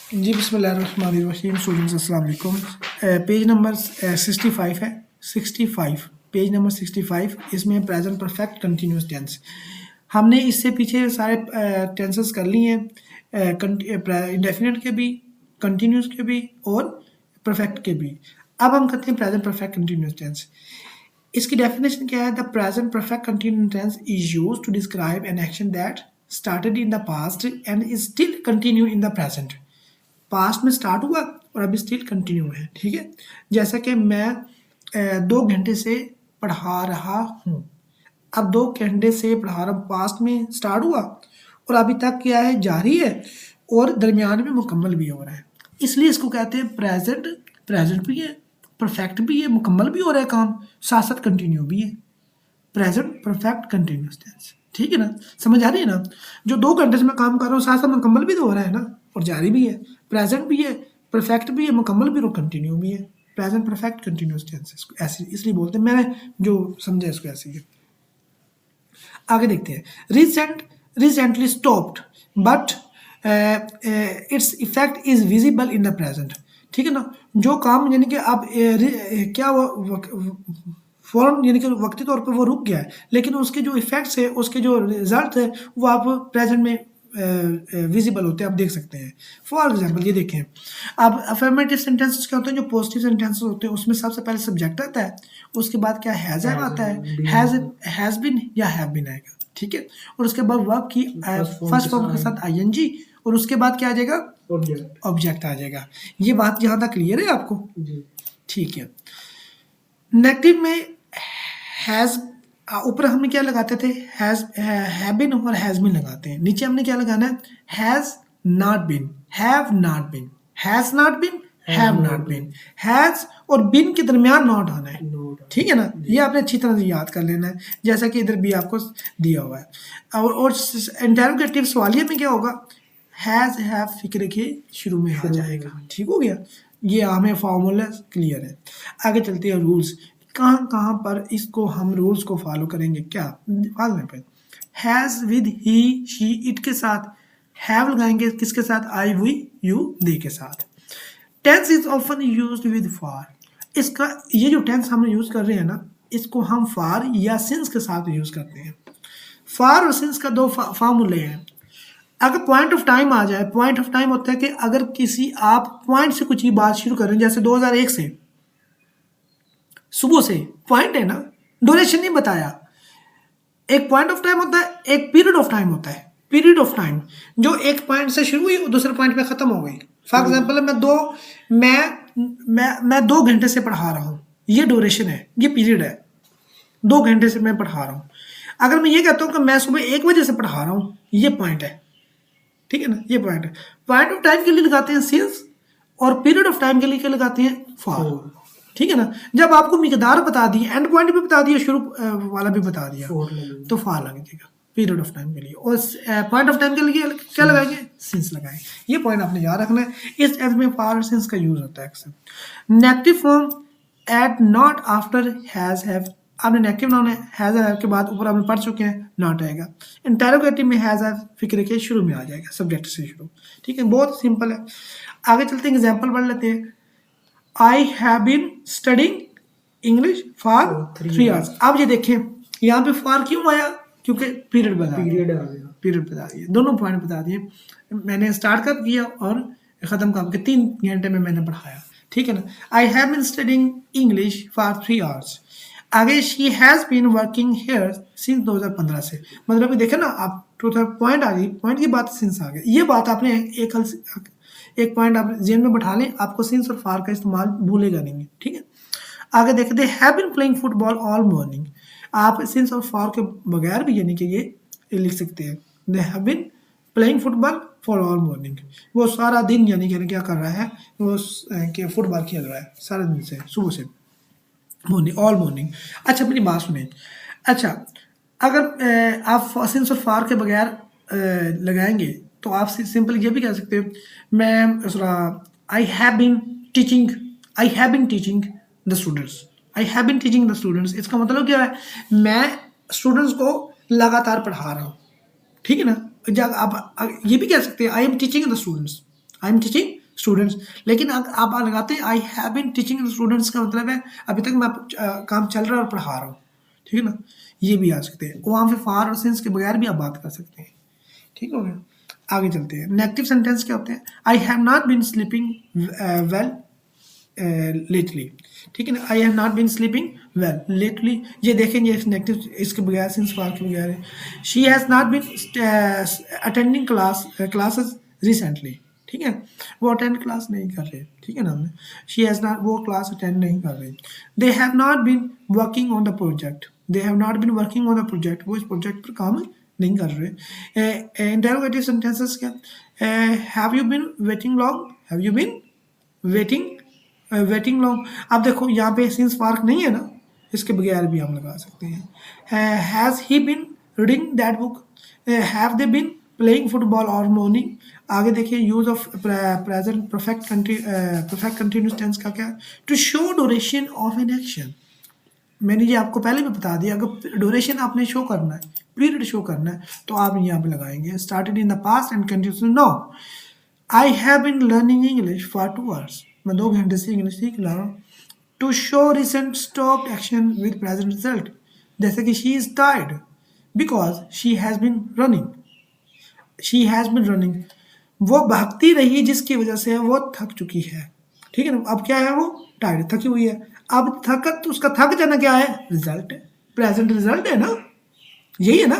जी बिस्मिल्लाहिर्रहमानिर्रहीम। स्टूडेंट्स अस्सलाम वालेकुम। पेज नंबर 65 है। 65 पेज नंबर 65, इसमें प्रेजेंट परफेक्ट कंटिन्यूस टेंस। हमने इससे पीछे सारे टेंसेस कर लिए हैं, इंडेफिनिट के भी, कंटिन्यूस के भी और परफेक्ट के भी। अब हम करते हैं प्रेजेंट परफेक्ट कंटिन्यूस टेंस। इसकी डेफिनेशन क्या है? The present perfect continuous tense is used to describe an action that started in the past and is still continue in the present. Past में स्टार्ट हुआ और अभी स्टिल कंटिन्यू है। ठीक है, जैसा कि मैं 2 घंटे से पढ़ा रहा हूँ। अब 2 घंटे से पढ़ा रहा हूँ, पास्ट में स्टार्ट हुआ और अभी तक क्या है, जारी है और दरमियान में मुकम्मल भी हो रहा है, इसलिए इसको कहते हैं प्रेजेंट। प्रेजेंट भी है, परफेक्ट भी है, मुकम्मल भी हो रहा है काम, साथ साथ कंटिन्यू भी है। Present perfect continuous tense. ठीक है ना, समझ आ रही है ना? जो 2 घंटे से मैं काम कर रहा हूँ, साथ साथ मुकम्मल भी तो हो रहा है ना, और जारी भी है। प्रेजेंट भी है, परफेक्ट भी है, मुकम्मल भी और कंटिन्यू भी है। प्रेजेंट परफेक्ट कंटिन्यूस टेंस ऐसे इसलिए बोलते हैं, मैंने जो समझा इसको ऐसे ही है। आगे देखते हैं। Recently stopped but its effect is visible in the present. ठीक है ना, जो काम यानी कि आप क्या फौरन यानी कि वक्ती तौर पे वो रुक गया है, लेकिन उसके जो इफेक्ट्स है, उसके जो रिजल्ट है, वो आप प्रेजेंट में विजिबल होते हैं, आप देख सकते हैं। फॉर एग्जाम्पल ये देखें, अब अफर्मेटिव सेंटेंसेस क्या होते हैं? जो पॉजिटिव सेंटेंसेस होते हैं उसमें सबसे पहले सब्जेक्ट आता है, उसके बाद क्या हैज आता है, हैज बिन या हैव बिन आएगा। ठीक है, और उसके बाद वर्ब की फर्स्ट फॉर्म के साथ आईएनजी, और उसके बाद क्या आ जाएगा, ऑब्जेक्ट आ जाएगा। ये बात यहाँ तक क्लियर है आपको? ठीक है। नेगेटिव में हैज, ऊपर हमने क्या लगाते थे, हैव बिन और हैज बिन लगाते हैं। नीचे हमने क्या लगाना है, has not been, have not been, has not been, have not been. Has और बिन के दरमियान नॉट आना है। ठीक है ना, ये आपने अच्छी तरह से याद कर लेना है, जैसा कि इधर भी आपको दिया हुआ है। और इंटरोगेटिव सवालिया में क्या होगा, हैज हैव फिक्र के शुरू में आ जाएगा। ठीक हो गया, ये हमें फार्मूला क्लियर है। आगे चलते हैं रूल्स। कहाँ कहाँ पर इसको हम रूल्स को फॉलो करेंगे? क्या फालने पे has with he she it के साथ, हैव लगाएंगे किसके साथ, आई वी यू दे के साथ। Tense is often used with for. इसका ये जो टेंस हम यूज कर रहे हैं ना, इसको हम फॉर या सिंस के साथ यूज करते हैं। फॉर और सिंस का दो फार्मूले हैं। अगर पॉइंट ऑफ टाइम आ जाए, पॉइंट ऑफ टाइम होता है कि अगर किसी आप पॉइंट से कुछ ही बात शुरू कर रहे हैं, जैसे 2001 से, सुबह से, पॉइंट है ना, ड्यूरेशन नहीं बताया। एक पॉइंट ऑफ टाइम होता है, एक पीरियड ऑफ टाइम होता है। पीरियड ऑफ टाइम जो एक पॉइंट से शुरू हुई और दूसरे पॉइंट पे खत्म हो गई। फॉर एग्जांपल मैं 2 घंटे से पढ़ा रहा हूँ, ये ड्यूरेशन है, ये पीरियड है। 2 घंटे से मैं पढ़ा रहा हूँ। अगर मैं ये कहता हूँ कि मैं सुबह 1 बजे से पढ़ा रहा हूँ, ये पॉइंट है। ठीक है ना, ये पॉइंट है। पॉइंट ऑफ टाइम के लिए लगाते हैं सिंस, और पीरियड ऑफ टाइम के लिए क्या लगाते हैं, फॉर। ठीक है ना, जब आपको मिकदार बता दी, एंड पॉइंट भी बता दिया, शुरू वाला भी बता दिया, तो फॉर लगेगा पीरियड ऑफ टाइम के लिए। और पॉइंट ऑफ टाइम के लिए क्या लगाएंगे, सिंस लगाएंगे। ये पॉइंट आपने याद रखना है। इस एज में फॉर और सिंस का यूज होता है अक्सर। Negative form at not after has have. आपने नेगेटिव नाउन है, हैज हैव के बाद ऊपर आपने पढ़ चुके हैं, नॉट आएगा। इंटेरोगेटिव में हैज हैव फिक्र के शुरू में आ जाएगा, सब्जेक्ट से शुरू। ठीक है, बहुत सिंपल है। आगे चलते हैं, एग्जाम्पल पढ़ लेते हैं। I have been studying English for 3 hours. अब ये देखें, यहाँ पे फॉर क्यों आया, क्योंकि पीरियड बता दिया, पीरियड बता दिया, दोनों पॉइंट बता दिए। मैंने स्टार्ट कर किया और ख़त्म कर के 3 घंटे में मैंने पढ़ाया। ठीक है ना। I have been studying English for 3 hours. आगे she has been working here since 2015 से। मतलब कि देखे ना आप, पॉइंट आ गई, पॉइंट की बात सिंस आ गई। ये बात आपने एक पॉइंट आप जेन में बैठा लें, आपको सिंस और फार का इस्तेमाल भूलेगा नहीं। ठीक है, आगे देखते हैं। Have been playing football all morning. आप सिंस और फार के बगैर भी यानी कि ये लिख सकते हैं, they have been playing football for all morning. वो सारा दिन यानी कि क्या कर रहा है, वो फुटबॉल खेल रहा है सारा दिन से, सुबह से, मॉर्निंग, ऑल मॉर्निंग। अच्छा मेरी बात सुने। अच्छा, अगर आप सिंस और फार के बगैर लगाएंगे तो आप सिंपल ये भी कह सकते हो, मैं I have been teaching, I have been teaching the students, I have been teaching the students. इसका मतलब क्या है, मैं स्टूडेंट्स को लगातार पढ़ा रहा हूँ। ठीक है ना, जब आप ये भी कह सकते हैं, I am teaching the students, I am teaching students, लेकिन आप लगाते हैं I have been teaching students का मतलब है अभी तक मैं काम चल रहा है और पढ़ा रहा हूँ, ठीक है ना, ये भी आ सकते हैं। वहाँ पे फार और सिंस के बगैर भी आप बात कर सकते हैं, ठीक हो गया। आगे चलते हैं, नेगेटिव सेंटेंस क्या होते हैं, I have not been sleeping well lately, ठीक है ना, I have not been sleeping well lately, ये देखेंगे नेगेटिव इसके बगैर सिंस फार के बगैर है। She has not been attending classes recently, ठीक है, वो अटेंड क्लास नहीं कर रहे, ठीक है ना, हमने शी हैज़ नॉट, वो क्लास अटेंड नहीं कर रहे। They have not been working on the project, they have not been working on the project, वो इस प्रोजेक्ट पर काम नहीं कर रहे। इंटरोगेटिव सेंटेंसेस क्या, have you been waiting long, have you been waiting long, अब देखो यहाँ पे सिंस पार्क नहीं है ना, इसके बगैर भी हम लगा सकते हैं। Has he been reading that book, have they been playing football all morning. आगे देखिए use of present perfect continuous tense का क्या, to show duration of an action, मैंने ये आपको पहले भी बता दिया, अगर ड्यूरेशन आपने शो करना है, पीरियड शो करना है, तो आप यहाँ पे लगाएंगे started in the past and continuous now. I have been learning English for 2 hours, मैं 2 घंटे से इंग्लिश सीख रहा हूँ। To show recent stop action with present result, जैसे कि she is tired because she has been running, she has been running, वो भागती रही जिसकी वजह से वो थक चुकी है, ठीक है ना, अब क्या है, वो टायर्ड थकी हुई है, अब थकत तो उसका थक जाना क्या है, रिजल्ट है, प्रेजेंट रिजल्ट है ना, यही है ना,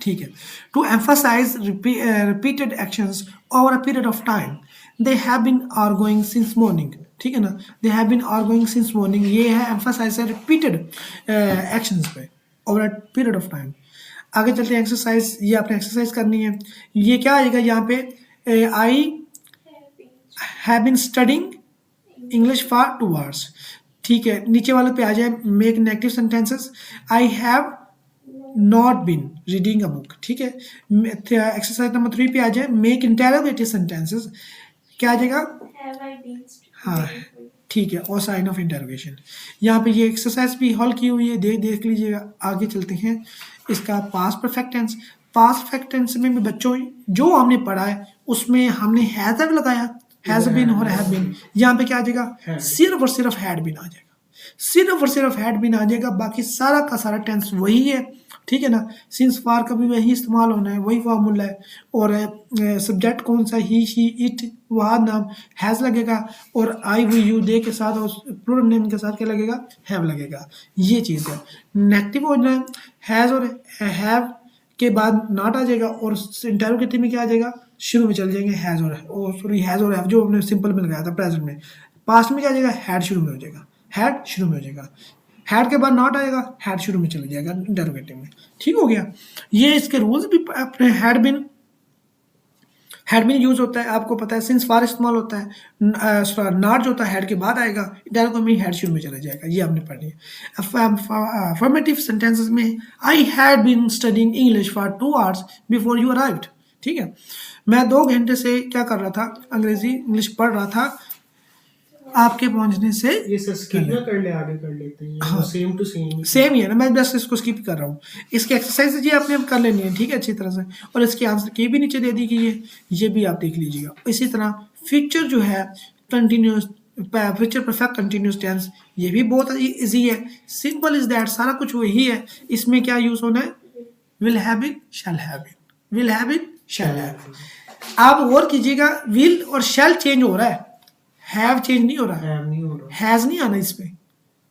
ठीक है। To emphasise repeated actions over a period of time, they have been arguing since morning, ठीक है ना, they have been arguing since morning, ये है एम्फसाइज है रिपीटेड एक्शंस पे over a period of time. आगे चलते हैं एक्सरसाइज, ये आपने एक्सरसाइज करनी है, ये क्या आएगा यहाँ पे, I have been studying English for 2 hours, ठीक है, नीचे वाले पे आ जाए make negative sentences, I have not been reading a book, ठीक है, एक्सरसाइज नंबर 3 पे आ जाए मेक इंटेरोगेटिव सेंटेंसेस, क्या आ जाएगा, हाँ ठीक है, और साइन ऑफ इंटरोगेशन। यहाँ पे ये एक्सरसाइज भी हॉल की हुई है, देख लीजिएगा। आगे चलते हैं, इसका past perfect tense, past perfect tense में भी बच्चों जो हमने पढ़ा है उसमें हमने हैज लगाया, हैज बीन और हैव बीन, यहाँ पे क्या आ जाएगा, सिर्फ और सिर्फ हैड बीन आ जाएगा, सिर्फ और सिर्फ हैड बीन आ जाएगा, बाकी सारा का सारा टेंस वही है, ठीक है ना, सिंस फार का भी वही इस्तेमाल होना है, वही फार्मूला है, और सब्जेक्ट कौन सा, ही शी इट, वह नाम हैज़ लगेगा, और आई वी यू दे के साथ और प्लूरल नेम के साथ क्या लगेगा, हैव लगेगा, ये चीज़ है। नेगेटिव हो जाए हैज़ और हैव के बाद नॉट आ जाएगा, और इंटरोगेटिव में क्या आ जाएगा, शुरू में चल जाएंगे हैज़ और सॉरी हैज़ और हैव, जो हमने सिंपल में लगाया था प्रेजेंट में। पास्ट में क्या आ जाएगा, हैड शुरू में हो जाएगा, हैड शुरू में हो जाएगा, हैड के बाद नॉट आएगा, हैड शुरू में चला जाएगा इंटरोगेटिव में, ठीक हो गया। ये इसके रूल्स भी अपने हैड बिन यूज होता है, आपको पता है, सिंस फार इस्तेमाल होता है, नॉट जो होता है हेड के बाद आएगा, इंटरोगेटिव में हेड शुरू में चला जाएगा, ये आपने पढ़ लिया। अफर्मेटिव सेंटेंसेस में I had been studying English for 2 hours before you arrived, ठीक है, मैं 2 घंटे से क्या कर रहा था, अंग्रेजी इंग्लिश पढ़ रहा था आपके पहुंचने से। ये सर स्किप ना कर ले, आगे कर लेते हैं, हाँ, सेम टू सेम ही है ना, मैं बस इसको स्किप कर रहा हूँ। इसकी एक्सरसाइज जी आपने कर लेनी है, ठीक है, अच्छी तरह से, और इसके आंसर की भी नीचे दे दी गई है, ये भी आप देख लीजिएगा। इसी तरह फ्यूचर जो है continuous, future perfect continuous tense, ये भी बहुत इजी है, सिंपल इज दैट, सारा कुछ वही है। इसमें क्या यूज होना है, will have been, shall have been, will have been, shall have been. आप गौर कीजिएगा, विल और शैल चेंज हो रहा है, हैव चेंज नहीं हो रहा, हैज नहीं आना इसमें,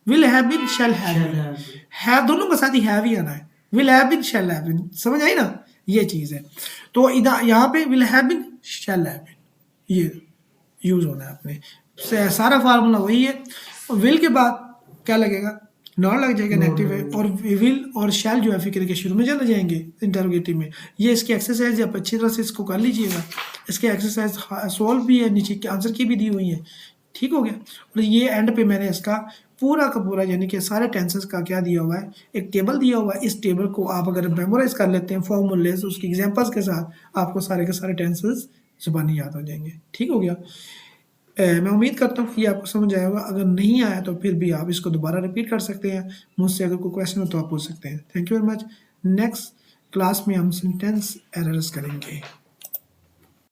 will have been, shall have been, have दोनों के साथ ही हैव ही आना है, will have been, shall have been, समझ आई ना, ये चीज है। तो इधर यहाँ पे will have been, shall have been, ये यूज होना है अपने, सारा फार्मूला वही है। विल के बाद क्या लगेगा, नॉट लग जाएगा, नेगेटिव है, और विल और शैल जो है फिक्र के शुरू में चले जाएंगे इंटरोगेटिव में। ये इसकी एक्सरसाइज आप अच्छी तरह से इसको कर लीजिएगा, इसके एक्सरसाइज सॉल्व भी है, नीचे के आंसर की भी दी हुई है, ठीक हो गया। और ये एंड पे मैंने इसका पूरा का पूरा यानी कि सारे टेंसेस का क्या दिया हुआ है, एक टेबल दिया हुआ है, इस टेबल को आप अगर मेमोराइज कर लेते हैं फॉर्मूले उसकी एग्जांपल्स के साथ, आपको सारे के सारे टेंसेस जुबानी याद हो जाएंगे, ठीक हो गया। मैं उम्मीद करता हूँ कि आपको समझ आया होगा, अगर नहीं आया तो फिर भी आप इसको दोबारा रिपीट कर सकते हैं, मुझसे अगर कोई क्वेश्चन हो तो आप पूछ सकते हैं। Thank you very much. Next class में हम सेंटेंस एरर्स करेंगे।